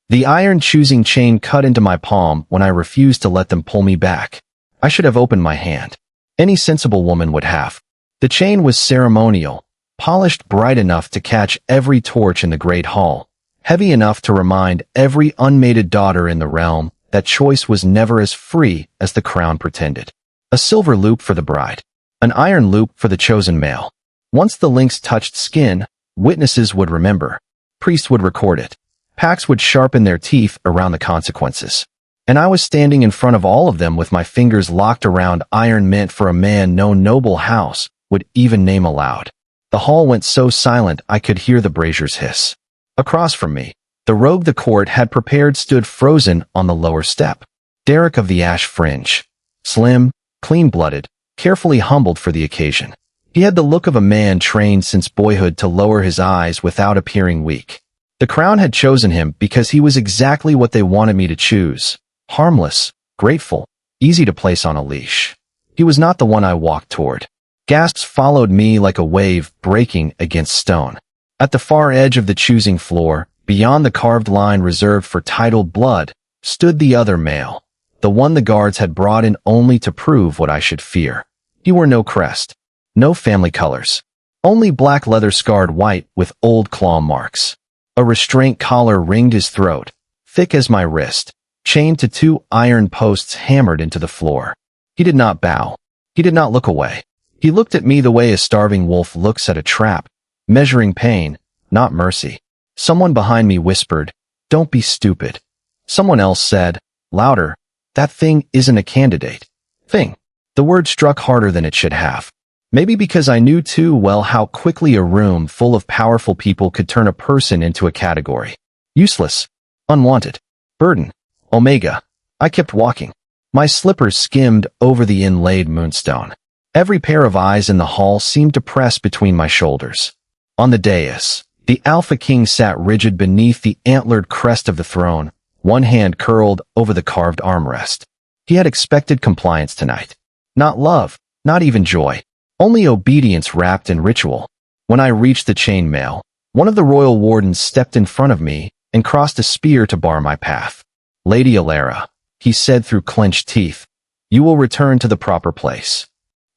The iron-choosing chain cut into my palm when I refused to let them pull me back. I should have opened my hand. Any sensible woman would have. The chain was ceremonial, polished bright enough to catch every torch in the great hall, heavy enough to remind every unmated daughter in the realm that choice was never as free as the crown pretended. A silver loop for the bride. An iron loop for the chosen male. Once the links touched skin, witnesses would remember. Priests would record it. Packs would sharpen their teeth around the consequences. And I was standing in front of all of them with my fingers locked around iron meant for a man no noble house would even name aloud. The hall went so silent I could hear the braziers hiss. Across from me, the rogue the court had prepared stood frozen on the lower step. Derek of the Ash Fringe. Slim, clean-blooded, carefully humbled for the occasion. He had the look of a man trained since boyhood to lower his eyes without appearing weak. The crown had chosen him because he was exactly what they wanted me to choose. Harmless, grateful, easy to place on a leash. He was not the one I walked toward. Gasps followed me like a wave breaking against stone. At the far edge of the choosing floor, beyond the carved line reserved for titled blood, stood the other male, the one the guards had brought in only to prove what I should fear. He wore no crest, no family colors, only black leather scarred white with old claw marks. A restraint collar ringed his throat, thick as my wrist, chained to 2 iron posts hammered into the floor. He did not bow. He did not look away. He looked at me the way a starving wolf looks at a trap, measuring pain, not mercy. Someone behind me whispered, "Don't be stupid." Someone else said, louder, "That thing isn't a candidate." Thing. The word struck harder than it should have. Maybe because I knew too well how quickly a room full of powerful people could turn a person into a category. Useless. Unwanted. Burden. Omega. I kept walking. My slippers skimmed over the inlaid moonstone. Every pair of eyes in the hall seemed to press between my shoulders. On the dais, the Alpha King sat rigid beneath the antlered crest of the throne, one hand curled over the carved armrest. He had expected compliance tonight. Not love, not even joy. Only obedience wrapped in ritual. When I reached the chain mail, one of the royal wardens stepped in front of me and crossed a spear to bar my path. "Lady Elara," he said through clenched teeth, "you will return to the proper place."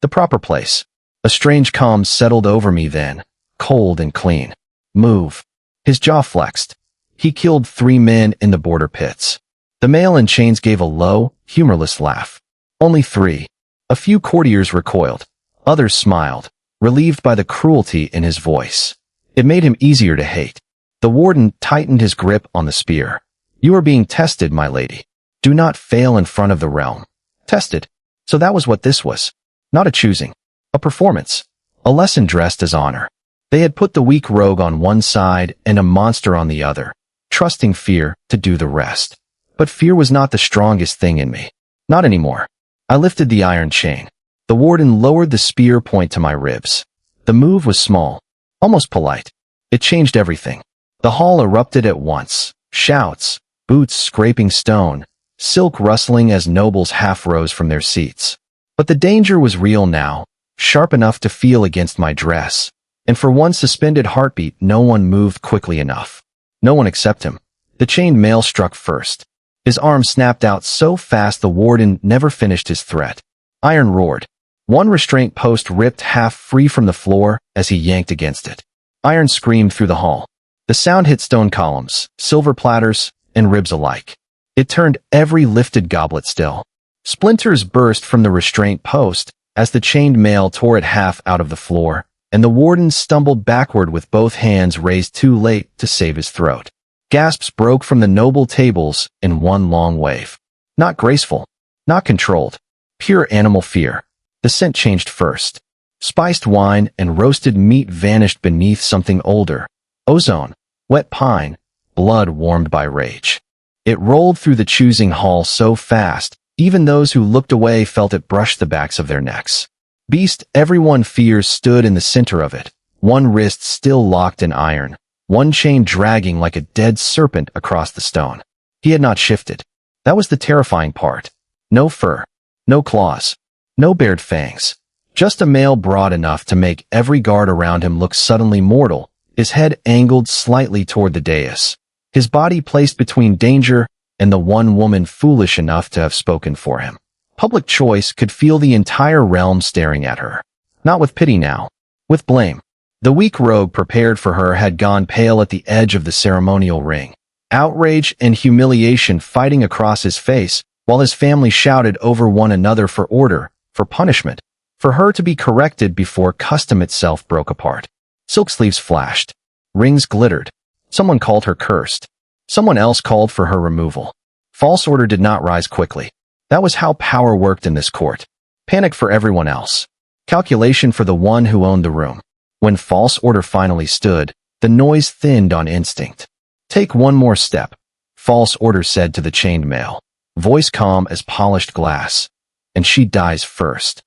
The proper place. A strange calm settled over me then, cold and clean. Move. His jaw flexed. He killed 3 men in the border pits. The male in chains gave a low, humorless laugh. Only 3. A few courtiers recoiled. Others smiled, relieved by the cruelty in his voice. It made him easier to hate. The warden tightened his grip on the spear. "You are being tested, my lady. Do not fail in front of the realm." Tested. So that was what this was. Not a choosing. A performance. A lesson dressed as honor. They had put the weak rogue on one side and a monster on the other, trusting fear to do the rest. But fear was not the strongest thing in me. Not anymore. I lifted the iron chain. The warden lowered the spear point to my ribs. The move was small, almost polite. It changed everything. The hall erupted at once. Shouts, boots scraping stone, silk rustling as nobles half rose from their seats. But the danger was real now, sharp enough to feel against my dress, and for one suspended heartbeat no one moved quickly enough. No one except him. The chained male struck first. His arm snapped out so fast the warden never finished his threat. Iron roared. One restraint post ripped half free from the floor as he yanked against it. Iron screamed through the hall. The sound hit stone columns, silver platters, and ribs alike. It turned every lifted goblet still. Splinters burst from the restraint post as the chained male tore it half out of the floor, and the warden stumbled backward with both hands raised too late to save his throat. Gasps broke from the noble tables in one long wave. Not graceful, not controlled, pure animal fear. The scent changed first. Spiced wine and roasted meat vanished beneath something older. Ozone, wet pine, blood warmed by rage. It rolled through the choosing hall so fast, even those who looked away felt it brush the backs of their necks. Beast everyone fears stood in the center of it, one wrist still locked in iron, one chain dragging like a dead serpent across the stone. He had not shifted. That was the terrifying part. No fur, no claws, no bared fangs. Just a male broad enough to make every guard around him look suddenly mortal, his head angled slightly toward the dais. his body placed between danger and the one woman foolish enough to have spoken for him. Public Choice could feel the entire realm staring at her. Not with pity now, with blame. The weak rogue prepared for her had gone pale at the edge of the ceremonial ring. Outrage and humiliation fighting across his face, while his family shouted over one another for order, for punishment, for her to be corrected before custom itself broke apart. Silk sleeves flashed. Rings glittered. Someone called her cursed. Someone else called for her removal. False order did not rise quickly. That was how power worked in this court. Panic for everyone else. Calculation for the one who owned the room. When false order finally stood, the noise thinned on instinct. Take one more step, false order said to the chained male, voice calm as polished glass. And she dies first.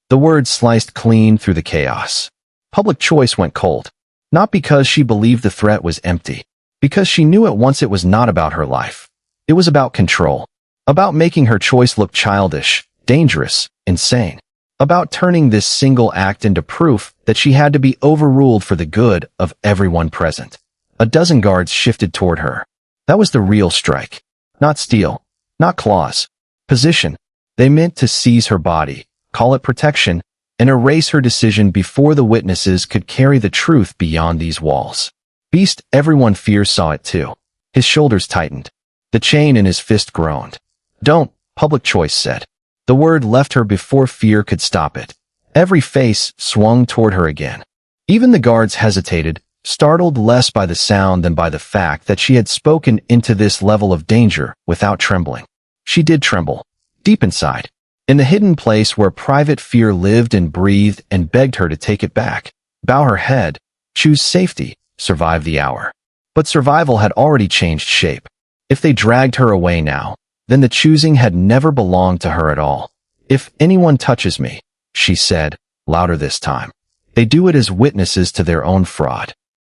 The words sliced clean through the chaos. Public Choice went cold. Not because she believed the threat was empty. Because she knew at once it was not about her life. It was about control. About making her choice look childish, dangerous, insane. About turning this single act into proof that she had to be overruled for the good of everyone present. A dozen guards shifted toward her. That was the real strike. Not steel. Not claws. Position. They meant to seize her body, call it protection, and erase her decision before the witnesses could carry the truth beyond these walls. Beast everyone fears saw it too. His shoulders tightened. The chain in his fist groaned. Don't, Public Choice said. The word left her before fear could stop it. Every face swung toward her again. Even the guards hesitated, startled less by the sound than by the fact that she had spoken into this level of danger without trembling. She did tremble, deep inside, in the hidden place where private fear lived and breathed and begged her to take it back, bow her head, choose safety, survive the hour. But survival had already changed shape. If they dragged her away now, then the choosing had never belonged to her at all. If anyone touches me, she said, louder this time, they do it as witnesses to their own fraud.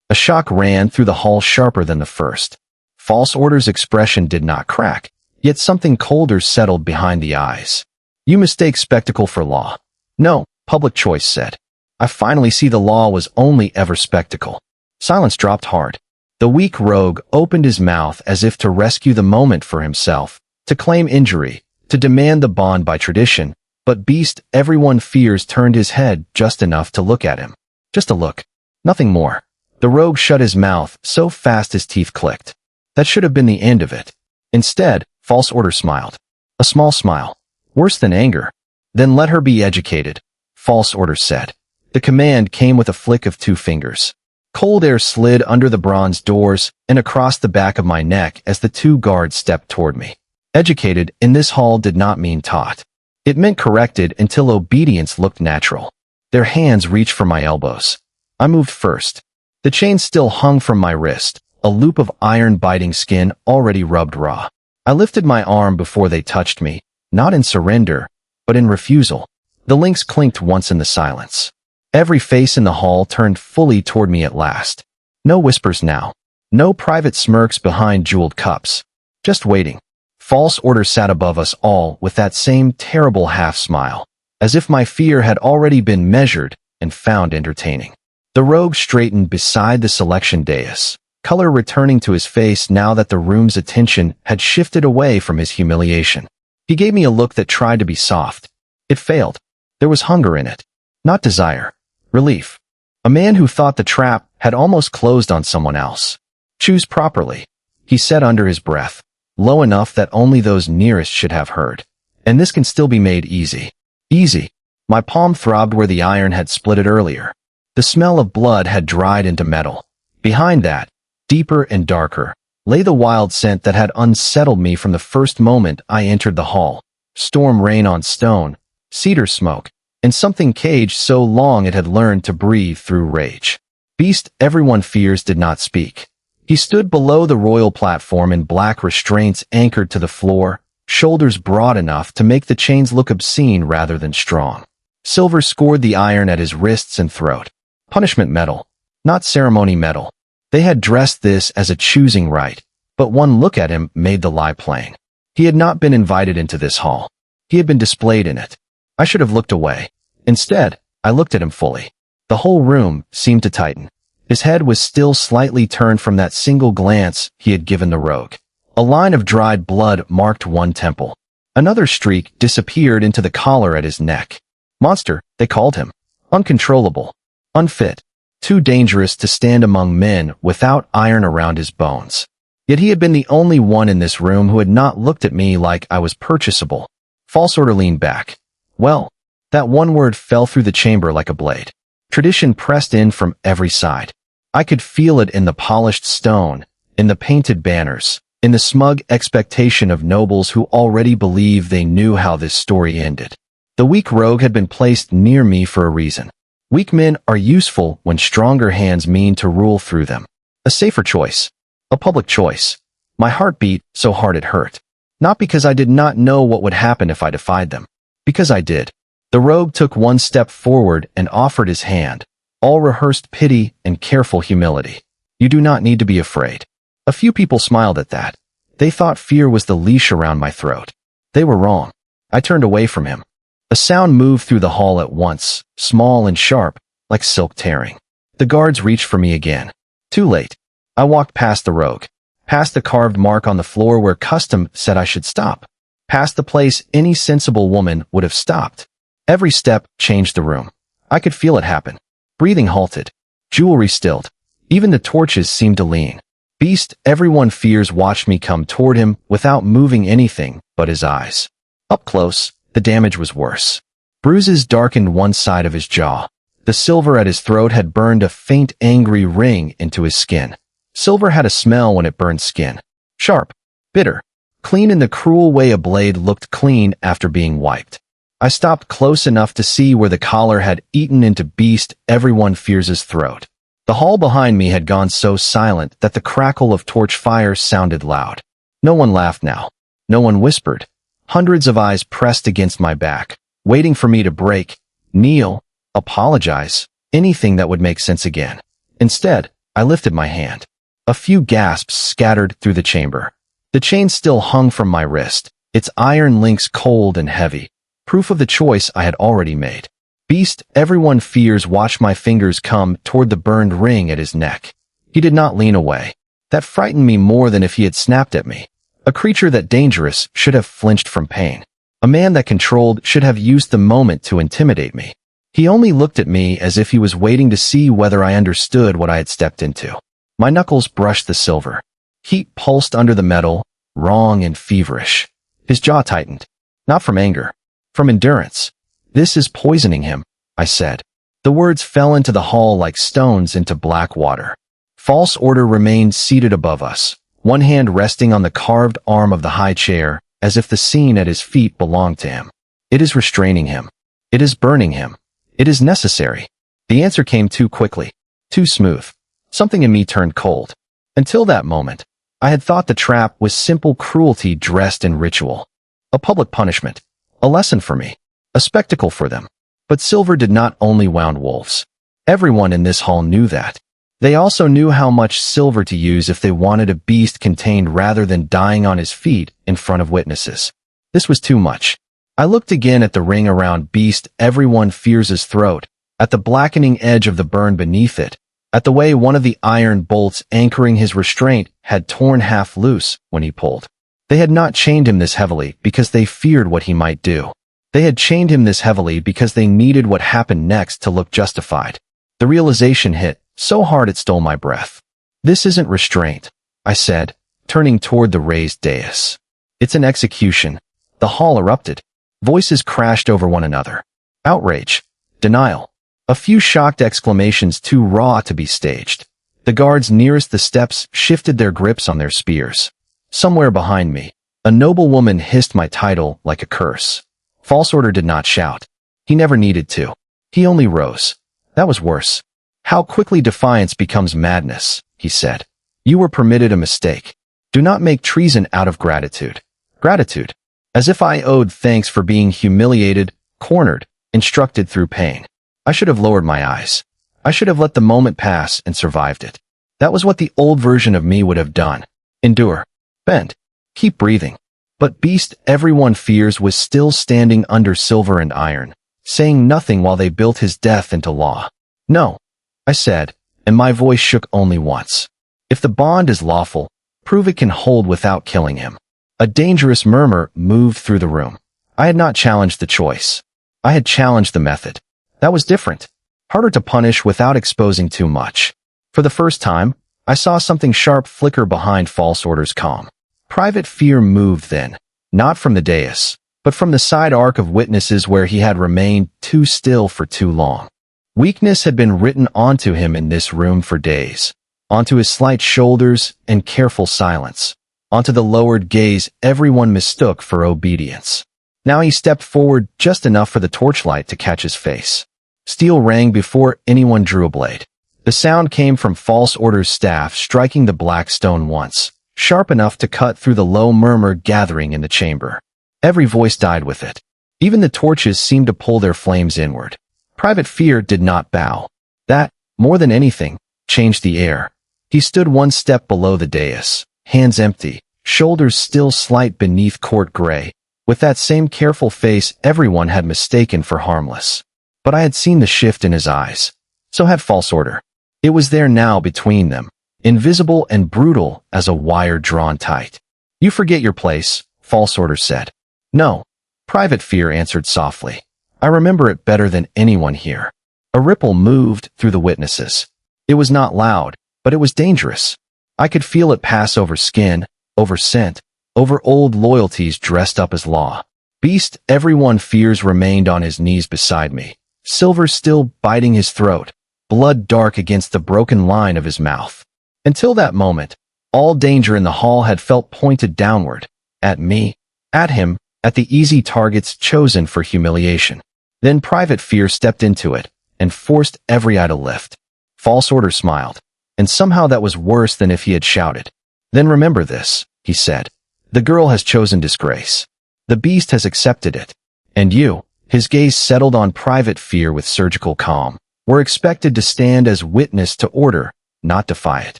A shock ran through the hall sharper than the first. False Order's expression did not crack, yet something colder settled behind the eyes. You mistake spectacle for law. No, Public Choice said. I finally see the law was only ever spectacle. Silence dropped hard. The weak rogue opened his mouth as if to rescue the moment for himself, to claim injury, to demand the bond by tradition, but Beast everyone fears turned his head just enough to look at him. Just a look. Nothing more. The rogue shut his mouth so fast his teeth clicked. That should have been the end of it. Instead, False Order smiled. A small smile. Worse than anger. Then let her be educated, False Order said. The command came with a flick of 2 fingers. Cold air slid under the bronze doors and across the back of my neck as the 2 guards stepped toward me. Educated in this hall did not mean taught. It meant corrected until obedience looked natural. Their hands reached for my elbows. I moved first. The chain still hung from my wrist, a loop of iron-biting skin already rubbed raw. I lifted my arm before they touched me, not in surrender, but in refusal. The links clinked once in the silence. Every face in the hall turned fully toward me at last. No whispers now. No private smirks behind jeweled cups. Just waiting. False Order sat above us all with that same terrible half-smile, as if my fear had already been measured and found entertaining. The rogue straightened beside the selection dais, color returning to his face now that the room's attention had shifted away from his humiliation. He gave me a look that tried to be soft. It failed. There was hunger in it. Not desire. Relief. A man who thought the trap had almost closed on someone else. Choose properly, he said under his breath, low enough that only those nearest should have heard. And this can still be made easy. Easy. My palm throbbed where the iron had split it earlier. The smell of blood had dried into metal. Behind that, deeper and darker, lay the wild scent that had unsettled me from the first moment I entered the hall. Storm rain on stone, cedar smoke, and something caged so long it had learned to breathe through rage. Beast everyone fears did not speak. He stood below the royal platform in black restraints anchored to the floor, shoulders broad enough to make the chains look obscene rather than strong. Silver scored the iron at his wrists and throat. Punishment metal, not ceremony metal. They had dressed this as a choosing right, but one look at him made the lie plain. He had not been invited into this hall. He had been displayed in it. I should have looked away. Instead, I looked at him fully. The whole room seemed to tighten. His head was still slightly turned from that single glance he had given the rogue. A line of dried blood marked one temple. Another streak disappeared into the collar at his neck. Monster, they called him. Uncontrollable. Unfit. Too dangerous to stand among men without iron around his bones. Yet he had been the only one in this room who had not looked at me like I was purchasable. False order leaned back. Well, that one word fell through the chamber like a blade. Tradition pressed in from every side. I could feel it in the polished stone, in the painted banners, in the smug expectation of nobles who already believed they knew how this story ended. The weak rogue had been placed near me for a reason. Weak men are useful when stronger hands mean to rule through them. A safer choice. A public choice. My heart beat so hard it hurt. Not because I did not know what would happen if I defied them. Because I did. The rogue took one step forward and offered his hand. All rehearsed pity and careful humility. You do not need to be afraid. A few people smiled at that. They thought fear was the leash around my throat. They were wrong. I turned away from him. A sound moved through the hall at once, small and sharp, like silk tearing. The guards reached for me again. Too late. I walked past the rogue. Past the carved mark on the floor where custom said I should stop. Past the place any sensible woman would have stopped. Every step changed the room. I could feel it happen. Breathing halted. Jewelry stilled. Even the torches seemed to lean. Beast everyone fears watched me come toward him without moving anything but his eyes. Up close, the damage was worse. Bruises darkened one side of his jaw. The silver at his throat had burned a faint angry ring into his skin. Silver had a smell when it burned skin. Sharp. Bitter. Clean in the cruel way a blade looked clean after being wiped. I stopped close enough to see where the collar had eaten into Beast everyone fears' throat. The hall behind me had gone so silent that the crackle of torch fire sounded loud. No one laughed now. No one whispered. Hundreds of eyes pressed against my back, waiting for me to break, kneel, apologize, anything that would make sense again. Instead, I lifted my hand. A few gasps scattered through the chamber. The chain still hung from my wrist, its iron links cold and heavy. Proof of the choice I had already made. Beast everyone fears watched my fingers come toward the burned ring at his neck. He did not lean away. That frightened me more than if he had snapped at me. A creature that dangerous should have flinched from pain. A man that controlled should have used the moment to intimidate me. He only looked at me as if he was waiting to see whether I understood what I had stepped into. My knuckles brushed the silver. Heat pulsed under the metal, wrong and feverish. His jaw tightened. Not from anger. From endurance. This is poisoning him, I said. The words fell into the hall like stones into black water. False order remained seated above us, one hand resting on the carved arm of the high chair, as if the scene at his feet belonged to him. It is restraining him. It is burning him. It is necessary. The answer came too quickly, too smooth. Something in me turned cold. Until that moment, I had thought the trap was simple cruelty dressed in ritual. A public punishment. A lesson for me. A spectacle for them. But silver did not only wound wolves. Everyone in this hall knew that. They also knew how much silver to use if they wanted a beast contained rather than dying on his feet in front of witnesses. This was too much. I looked again at the ring around Beast everyone fears' throat, at the blackening edge of the burn beneath it, at the way one of the iron bolts anchoring his restraint had torn half loose when he pulled. They had not chained him this heavily because they feared what he might do. They had chained him this heavily because they needed what happened next to look justified. The realization hit so hard it stole my breath. This isn't restraint, I said, turning toward the raised dais. It's an execution. The hall erupted. Voices crashed over one another. Outrage. Denial. A few shocked exclamations too raw to be staged. The guards nearest the steps shifted their grips on their spears. Somewhere behind me, a noble woman hissed my title like a curse. False order did not shout. He never needed to. He only rose. That was worse. How quickly defiance becomes madness, he said. You were permitted a mistake. Do not make treason out of gratitude. Gratitude. As if I owed thanks for being humiliated, cornered, instructed through pain. I should have lowered my eyes. I should have let the moment pass and survived it. That was what the old version of me would have done. Endure. Bend. Keep breathing. But Beast everyone fears was still standing under silver and iron, saying nothing while they built his death into law. No, I said, and my voice shook only once. If the bond is lawful, prove it can hold without killing him. A dangerous murmur moved through the room. I had not challenged the choice. I had challenged the method. That was different. Harder to punish without exposing too much. For the first time, I saw something sharp flicker behind False Order's calm. Private Fear moved then, not from the dais, but from the side arc of witnesses where he had remained too still for too long. Weakness had been written onto him in this room for days, onto his slight shoulders and careful silence, onto the lowered gaze everyone mistook for obedience. Now he stepped forward just enough for the torchlight to catch his face. Steel rang before anyone drew a blade. The sound came from False Order's staff striking the black stone once, sharp enough to cut through the low murmur gathering in the chamber. Every voice died with it. Even the torches seemed to pull their flames inward. Private Fear did not bow. That, more than anything, changed the air. He stood one step below the dais, hands empty, shoulders still slight beneath court gray, with that same careful face everyone had mistaken for harmless. But I had seen the shift in his eyes. So had False Order. It was there now between them, invisible and brutal as a wire drawn tight. "You forget your place," False Order said. "No," Private Fear answered softly. "I remember it better than anyone here." A ripple moved through the witnesses. It was not loud, but it was dangerous. I could feel it pass over skin, over scent, over old loyalties dressed up as law. Beast everyone fears remained on his knees beside me, silver still biting his throat, blood dark against the broken line of his mouth. Until that moment, all danger in the hall had felt pointed downward, at me, at him, at the easy targets chosen for humiliation. Then Private Fear stepped into it, and forced every eye to lift. False Order smiled, and somehow that was worse than if he had shouted. "Then remember this," he said. "The girl has chosen disgrace. The beast has accepted it. And you," his gaze settled on Private Fear with surgical calm, "were expected to stand as witness to order, not defy it."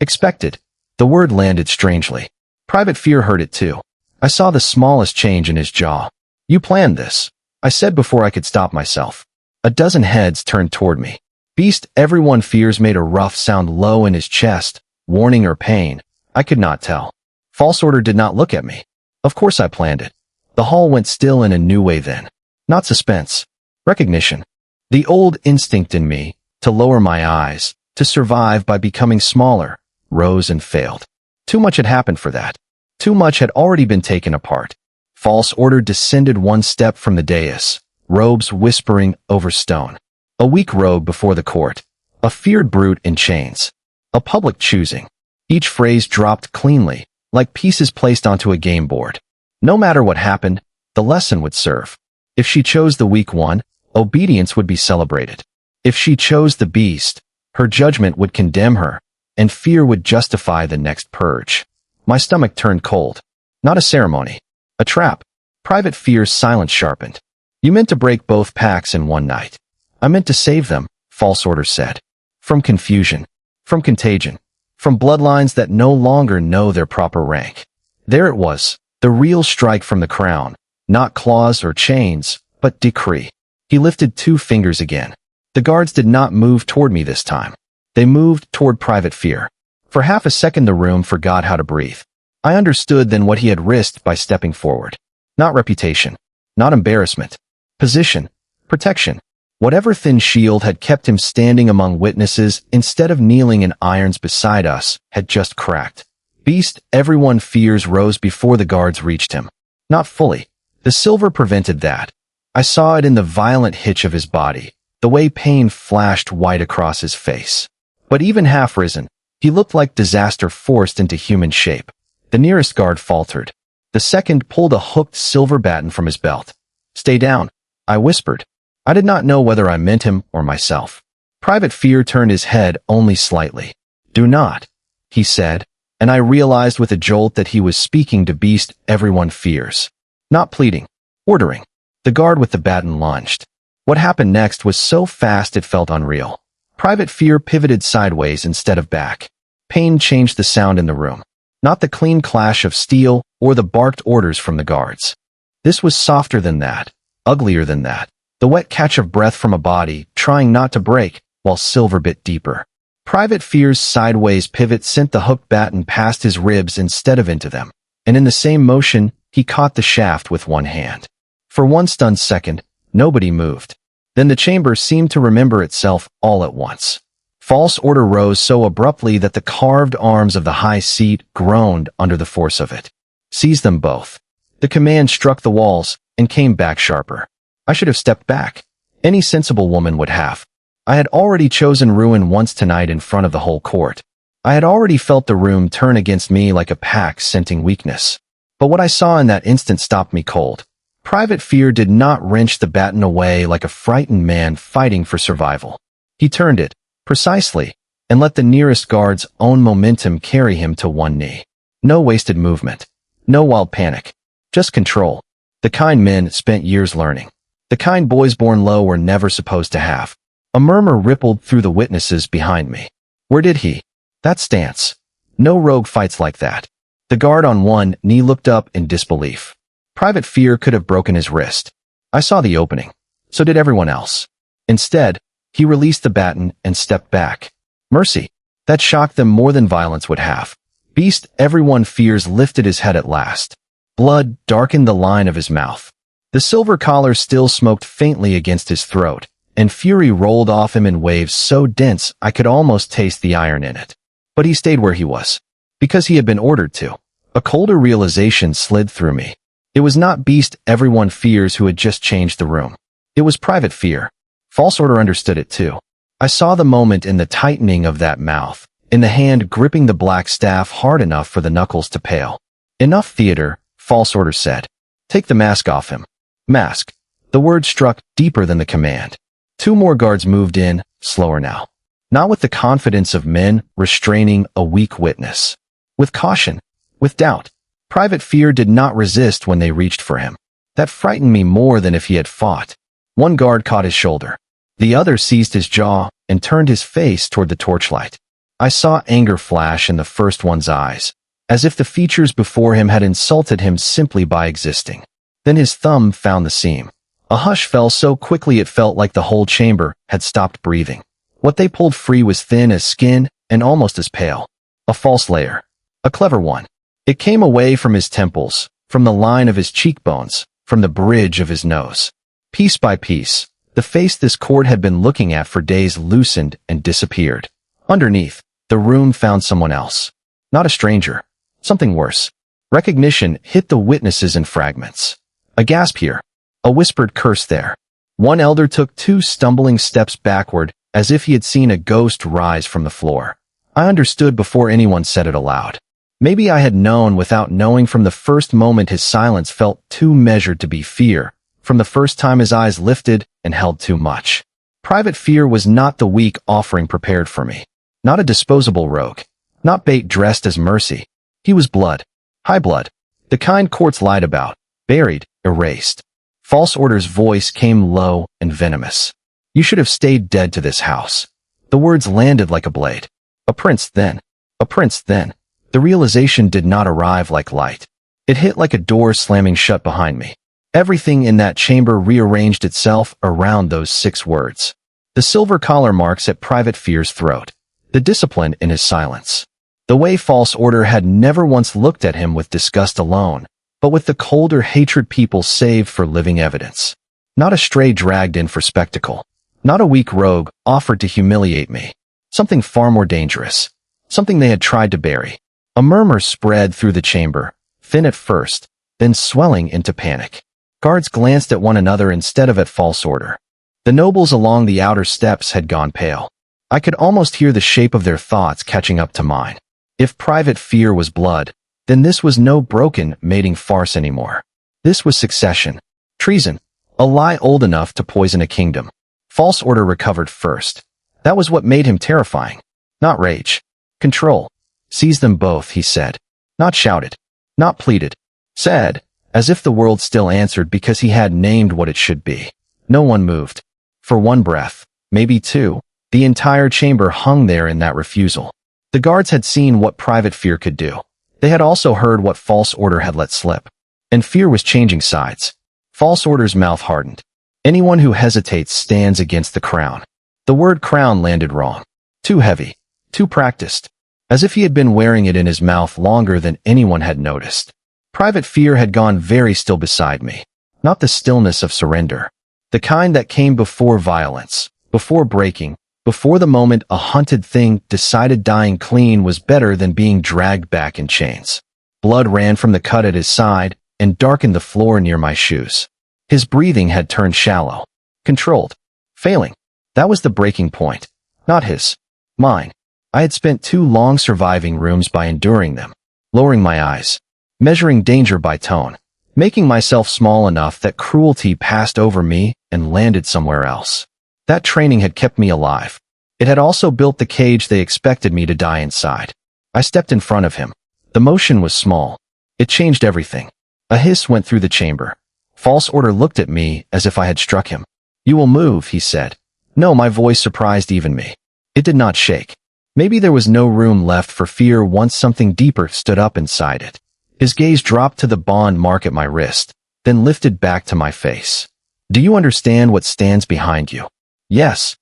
Expected. The word landed strangely. Private Fear heard it too. I saw the smallest change in his jaw. "You planned this," I said before I could stop myself. A dozen heads turned toward me. Beast everyone fears made a rough sound low in his chest, warning or pain. I could not tell. False Order did not look at me. Of course I planned it. The hall went still in a new way then. Not suspense. Recognition. The old instinct in me, to lower my eyes, to survive by becoming smaller, rose and failed. Too much had happened for that. Too much had already been taken apart. False Order descended one step from the dais, robes whispering over stone. A weak rogue before the court. A feared brute in chains. A public choosing. Each phrase dropped cleanly, like pieces placed onto a game board. No matter what happened, the lesson would serve. If she chose the weak one, obedience would be celebrated. If she chose the beast, her judgment would condemn her, and fear would justify the next purge. My stomach turned cold. Not a ceremony. A trap. Private Fear's silence sharpened. "You meant to break both packs in one night." "I meant to save them," False Order said. "From confusion. From contagion. From bloodlines that no longer know their proper rank." There it was, the real strike from the crown. Not claws or chains, but decree. He lifted 2 fingers again. The guards did not move toward me this time. They moved toward Private Fear. For half a second the room forgot how to breathe. I understood then what he had risked by stepping forward. Not reputation. Not embarrassment. Position. Protection. Whatever thin shield had kept him standing among witnesses instead of kneeling in irons beside us had just cracked. Beast everyone fears rose before the guards reached him. Not fully. The silver prevented that. I saw it in the violent hitch of his body, the way pain flashed white across his face. But even half risen, he looked like disaster forced into human shape. The nearest guard faltered. The second pulled a hooked silver baton from his belt. "Stay down," I whispered. I did not know whether I meant him or myself. Private Fear turned his head only slightly. "Do not," he said, and I realized with a jolt that he was speaking to beast everyone fears. Not pleading. Ordering. The guard with the baton lunged. What happened next was so fast it felt unreal. Private Fear pivoted sideways instead of back. Pain changed the sound in the room. Not the clean clash of steel or the barked orders from the guards. This was softer than that, uglier than that. The wet catch of breath from a body, trying not to break, while silver bit deeper. Private Fear's sideways pivot sent the hooked baton past his ribs instead of into them, and in the same motion, he caught the shaft with one hand. For one stunned second, nobody moved. Then the chamber seemed to remember itself all at once. False Order rose so abruptly that the carved arms of the high seat groaned under the force of it. Seize them both. The command struck the walls and came back sharper. I should have stepped back. Any sensible woman would have. I had already chosen ruin once tonight in front of the whole court. I had already felt the room turn against me like a pack scenting weakness. But what I saw in that instant stopped me cold. Private Fear did not wrench the baton away like a frightened man fighting for survival. He turned it, precisely, and let the nearest guard's own momentum carry him to one knee. No wasted movement. No wild panic. Just control. The kind men spent years learning. The kind boys born low were never supposed to have. A murmur rippled through the witnesses behind me. Where did he? That stance. No rogue fights like that. The guard on one knee looked up in disbelief. Private Fear could have broken his wrist. I saw the opening. So did everyone else. Instead, he released the baton and stepped back. Mercy. That shocked them more than violence would have. Beast everyone fears lifted his head at last. Blood darkened the line of his mouth. The silver collar still smoked faintly against his throat, and fury rolled off him in waves so dense I could almost taste the iron in it. But he stayed where he was. Because he had been ordered to. A colder realization slid through me. It was not Beast everyone fears who had just changed the room. It was Private Fear. False Order understood it too. I saw the moment in the tightening of that mouth, in the hand gripping the black staff hard enough for the knuckles to pale. Enough theater, False Order said. Take the mask off him. Mask. The word struck deeper than the command. Two more guards moved in, slower now. Not with the confidence of men restraining a weak witness. With caution. With doubt. Private Fear did not resist when they reached for him. That frightened me more than if he had fought. One guard caught his shoulder. The other seized his jaw and turned his face toward the torchlight. I saw anger flash in the first one's eyes, as if the features before him had insulted him simply by existing. Then his thumb found the seam. A hush fell so quickly it felt like the whole chamber had stopped breathing. What they pulled free was thin as skin and almost as pale. A false layer. A clever one. It came away from his temples, from the line of his cheekbones, from the bridge of his nose. Piece by piece, the face this court had been looking at for days loosened and disappeared. Underneath, the room found someone else. Not a stranger. Something worse. Recognition hit the witnesses in fragments. A gasp here. A whispered curse there. One elder took 2 stumbling steps backward, as if he had seen a ghost rise from the floor. I understood before anyone said it aloud. Maybe I had known without knowing from the first moment his silence felt too measured to be fear, from the first time his eyes lifted and held too much. Private Fear was not the weak offering prepared for me. Not a disposable rogue. Not bait dressed as mercy. He was blood. High blood. The kind courts lied about. Buried. Erased. False Order's voice came low and venomous. You should have stayed dead to this house. The words landed like a blade. A prince then. A prince then. The realization did not arrive like light. It hit like a door slamming shut behind me. Everything in that chamber rearranged itself around those 6 words. The silver collar marks at Private Fear's throat. The discipline in his silence. The way False Order had never once looked at him with disgust alone, but with the colder hatred people saved for living evidence. Not a stray dragged in for spectacle. Not a weak rogue offered to humiliate me. Something far more dangerous. Something they had tried to bury. A murmur spread through the chamber, thin at first, then swelling into panic. Guards glanced at one another instead of at False Order. The nobles along the outer steps had gone pale. I could almost hear the shape of their thoughts catching up to mine. If Private Fear was blood, then this was no broken mating farce anymore. This was succession. Treason. A lie old enough to poison a kingdom. False Order recovered first. That was what made him terrifying. Not rage. Control. Seize them both, he said. Not shouted. Not pleaded. Said, as if the world still answered because he had named what it should be. No one moved. For one breath, maybe 2, the entire chamber hung there in that refusal. The guards had seen what Private Fear could do. They had also heard what False Order had let slip. And Fear was changing sides. False Order's mouth hardened. Anyone who hesitates stands against the crown. The word crown landed wrong. Too heavy. too practiced, as if he had been wearing it in his mouth longer than anyone had noticed. Private Fear had gone very still beside me, not the stillness of surrender, the kind that came before violence, before breaking, before the moment a hunted thing decided dying clean was better than being dragged back in chains. Blood ran from the cut at his side and darkened the floor near my shoes. His breathing had turned shallow, controlled, failing. That was the breaking point, not his, mine. I had spent too long surviving rooms by enduring them, lowering my eyes, measuring danger by tone, making myself small enough that cruelty passed over me and landed somewhere else. That training had kept me alive. It had also built the cage they expected me to die inside. I stepped in front of him. The motion was small. It changed everything. A hiss went through the chamber. False Order looked at me as if I had struck him. "You will move," he said. No, my voice surprised even me. It did not shake. Maybe there was no room left for fear once something deeper stood up inside it. His gaze dropped to the bond mark at my wrist, then lifted back to my face. "Do you understand what stands behind you?" "Yes."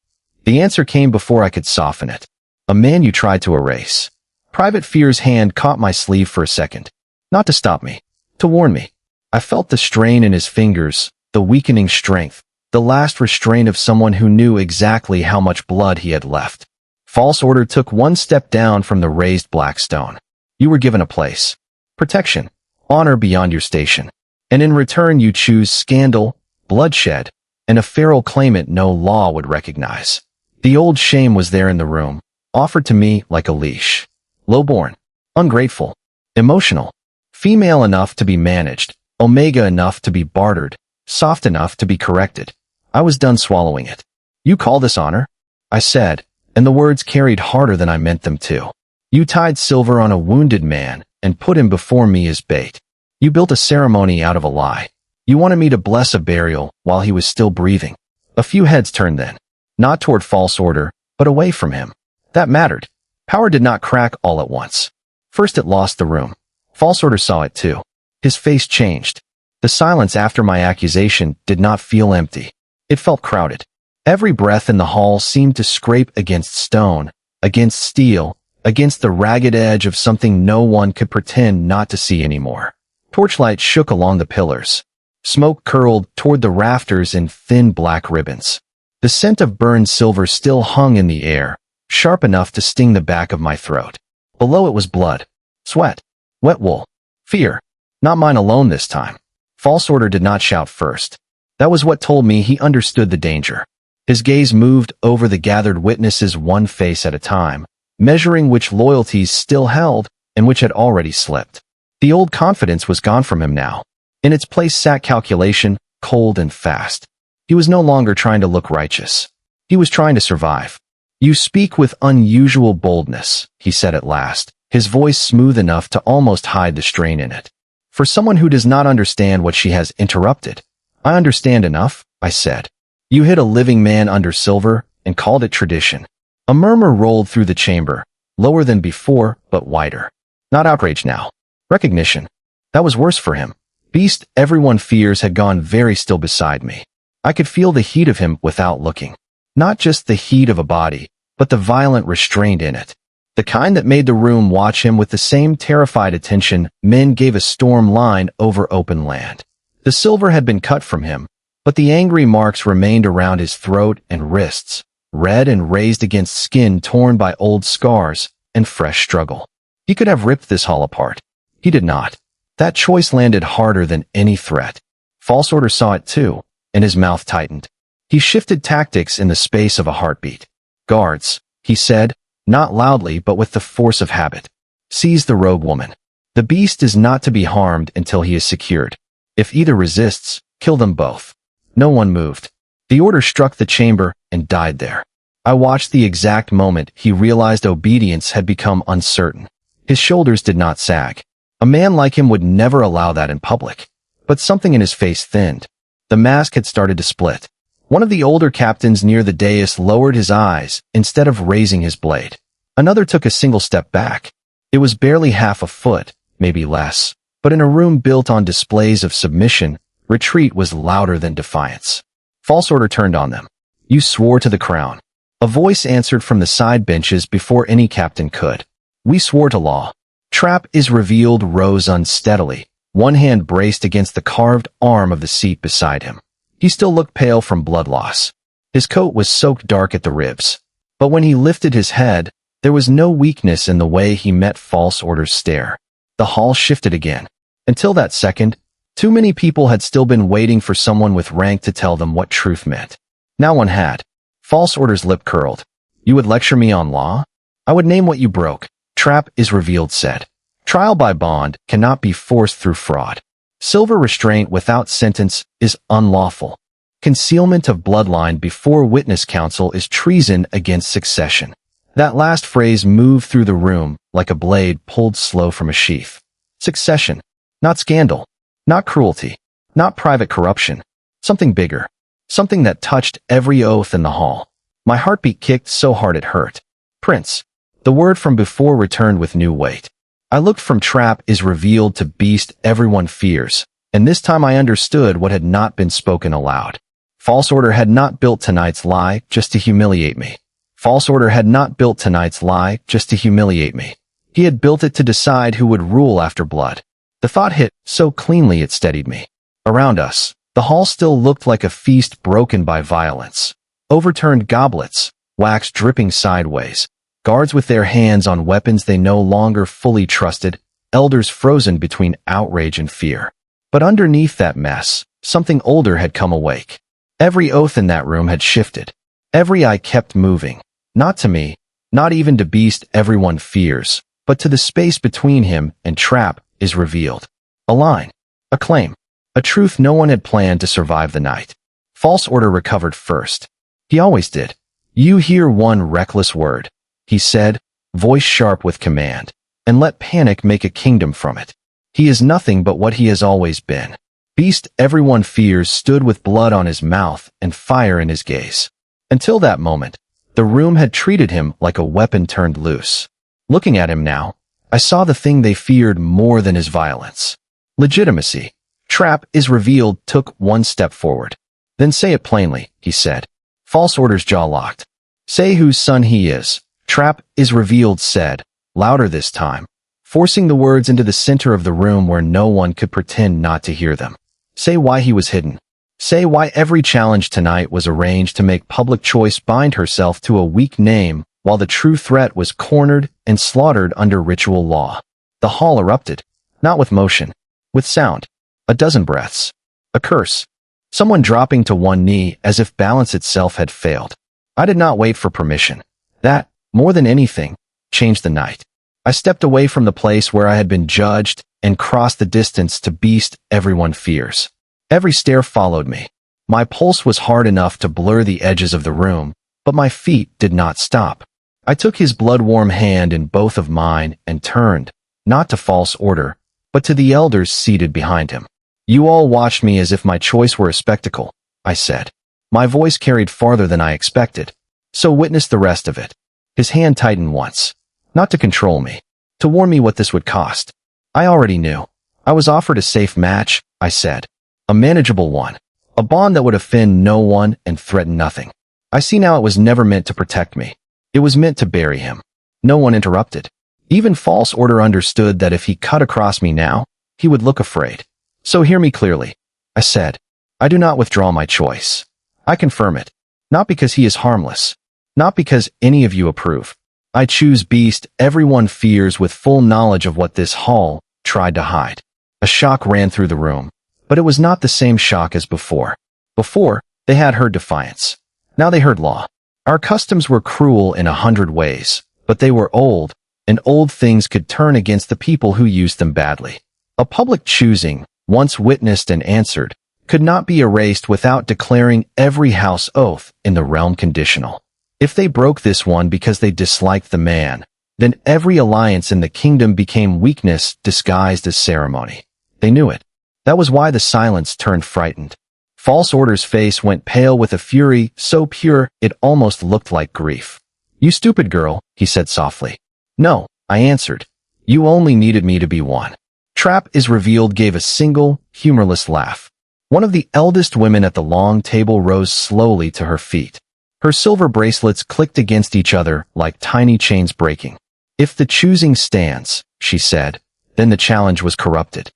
The answer came before I could soften it. "A man you tried to erase." Private Fear's hand caught my sleeve for a second. Not to stop me, to warn me. I felt the strain in his fingers, the weakening strength, the last restraint of someone who knew exactly how much blood he had left. False Order took one step down from the raised black stone. "You were given a place, protection, honor beyond your station. And in return you choose scandal, bloodshed, and a feral claimant no law would recognize." The old shame was there in the room, offered to me like a leash. Lowborn, ungrateful, emotional, female enough to be managed, omega enough to be bartered, soft enough to be corrected. I was done swallowing it. "You call this honor?" I said, and the words carried harder than I meant them to. "You tied silver on a wounded man and put him before me as bait. You built a ceremony out of a lie. You wanted me to bless a burial while he was still breathing." A few heads turned then, not toward False Order, but away from him. That mattered. Power did not crack all at once. First it lost the room. False Order saw it too. His face changed. The silence after my accusation did not feel empty. It felt crowded. Every breath in the hall seemed to scrape against stone, against steel, against the ragged edge of something no one could pretend not to see anymore. Torchlight shook along the pillars. Smoke curled toward the rafters in thin black ribbons. The scent of burned silver still hung in the air, sharp enough to sting the back of my throat. Below it was blood, sweat, wet wool, fear. Not mine alone this time. False Order did not shout first. That was what told me he understood the danger. His gaze moved over the gathered witnesses one face at a time, measuring which loyalties still held and which had already slipped. The old confidence was gone from him now. In its place sat calculation, cold and fast. He was no longer trying to look righteous. He was trying to survive. "You speak with unusual boldness," he said at last, his voice smooth enough to almost hide the strain in it. "For someone who does not understand what she has interrupted." "I understand enough," I said. "You hid a living man under silver and called it tradition." A murmur rolled through the chamber, lower than before, but wider. Not outrage now. Recognition. That was worse for him. Beast everyone fears had gone very still beside me. I could feel the heat of him without looking. Not just the heat of a body, but the violent restraint in it. The kind that made the room watch him with the same terrified attention men gave a storm line over open land. The silver had been cut from him, but the angry marks remained around his throat and wrists, red and raised against skin torn by old scars and fresh struggle. He could have ripped this hall apart. He did not. That choice landed harder than any threat. False Order saw it too, and his mouth tightened. He shifted tactics in the space of a heartbeat. "Guards," he said, not loudly but with the force of habit. "Seize the rogue woman. The beast is not to be harmed until he is secured. If either resists, kill them both." No one moved. The order struck the chamber and died there. I watched the exact moment he realized obedience had become uncertain. His shoulders did not sag. A man like him would never allow that in public. But something in his face thinned. The mask had started to split. One of the older captains near the dais lowered his eyes instead of raising his blade. Another took a single step back. It was barely half a foot, maybe less. But in a room built on displays of submission, retreat was louder than defiance. False Order turned on them. "You swore to the crown. A voice answered from the side benches before any captain could. We swore to law. Trap is revealed rose unsteadily, one hand braced against the carved arm of the seat beside him. He still looked pale from blood loss. His coat was soaked dark at the ribs. But when he lifted his head, there was no weakness in the way he met False Order's stare. The hall shifted again. Until that second, too many people had still been waiting for someone with rank to tell them what truth meant. Now one had. False Order's lip curled. You would lecture me on law? I would name what you broke, Trap is revealed said. Trial by bond cannot be forced through fraud. Silver restraint without sentence is unlawful. Concealment of bloodline before witness counsel is treason against succession. That last phrase moved through the room like a blade pulled slow from a sheath. Succession. Not scandal. Not cruelty. Not private corruption. Something bigger. Something that touched every oath in the hall. My heartbeat kicked so hard it hurt. Prince. The word from before returned with new weight. I looked from Trap is revealed to beast everyone fears, and this time I understood what had not been spoken aloud. False Order had not built tonight's lie just to humiliate me. False Order had not built tonight's lie just to humiliate me. He had built it to decide who would rule after blood. The thought hit so cleanly it steadied me. Around us, the hall still looked like a feast broken by violence. Overturned goblets, wax dripping sideways, guards with their hands on weapons they no longer fully trusted, elders frozen between outrage and fear. But underneath that mess, something older had come awake. Every oath in that room had shifted. Every eye kept moving. Not to me, not even to beast everyone fears, but to the space between him and Trap is revealed. A line. A claim. A truth no one had planned to survive the night. False Order recovered first. He always did. You hear one reckless word, he said, voice sharp with command, and let panic make a kingdom from it. He is nothing but what he has always been. Beast everyone fears stood with blood on his mouth and fire in his gaze. Until that moment, the room had treated him like a weapon turned loose. Looking at him now, I saw the thing they feared more than his violence. Legitimacy. Trap is revealed took one step forward. Then say it plainly, he said. False Order's jaw locked. Say whose son he is, Trap is revealed said, louder this time, forcing the words into the center of the room where no one could pretend not to hear them. Say why he was hidden. Say why every challenge tonight was arranged to make public choice bind herself to a weak name while the true threat was cornered and slaughtered under ritual law. The hall erupted, not with motion, with sound. A dozen breaths. A curse. Someone dropping to one knee as if balance itself had failed. I did not wait for permission. That, more than anything, changed the night. I stepped away from the place where I had been judged and crossed the distance to beast everyone fears. Every stare followed me. My pulse was hard enough to blur the edges of the room, but my feet did not stop. I took his blood-warm hand in both of mine and turned, not to False Order, but to the elders seated behind him. You all watched me as if my choice were a spectacle, I said. My voice carried farther than I expected. So witness the rest of it. His hand tightened once. Not to control me. To warn me what this would cost. I already knew. I was offered a safe match, I said. A manageable one. A bond that would offend no one and threaten nothing. I see now it was never meant to protect me. It was meant to bury him. No one interrupted. Even False Order understood that if he cut across me now, he would look afraid. So hear me clearly, I said. I do not withdraw my choice. I confirm it. Not because he is harmless. Not because any of you approve. I choose beast everyone fears with full knowledge of what this hall tried to hide. A shock ran through the room, but it was not the same shock as before. Before, they had heard defiance. Now they heard law. Our customs were cruel in 100 ways, but they were old, and old things could turn against the people who used them badly. A public choosing, once witnessed and answered, could not be erased without declaring every house oath in the realm conditional. If they broke this one because they disliked the man, then every alliance in the kingdom became weakness disguised as ceremony. They knew it. That was why the silence turned frightened. False Order's face went pale with a fury so pure it almost looked like grief. You stupid girl, he said softly. No, I answered. You only needed me to be one. Trap is revealed gave a single, humorless laugh. One of the eldest women at the long table rose slowly to her feet. Her silver bracelets clicked against each other like tiny chains breaking. If the choosing stands, she said, then the challenge was corrupted.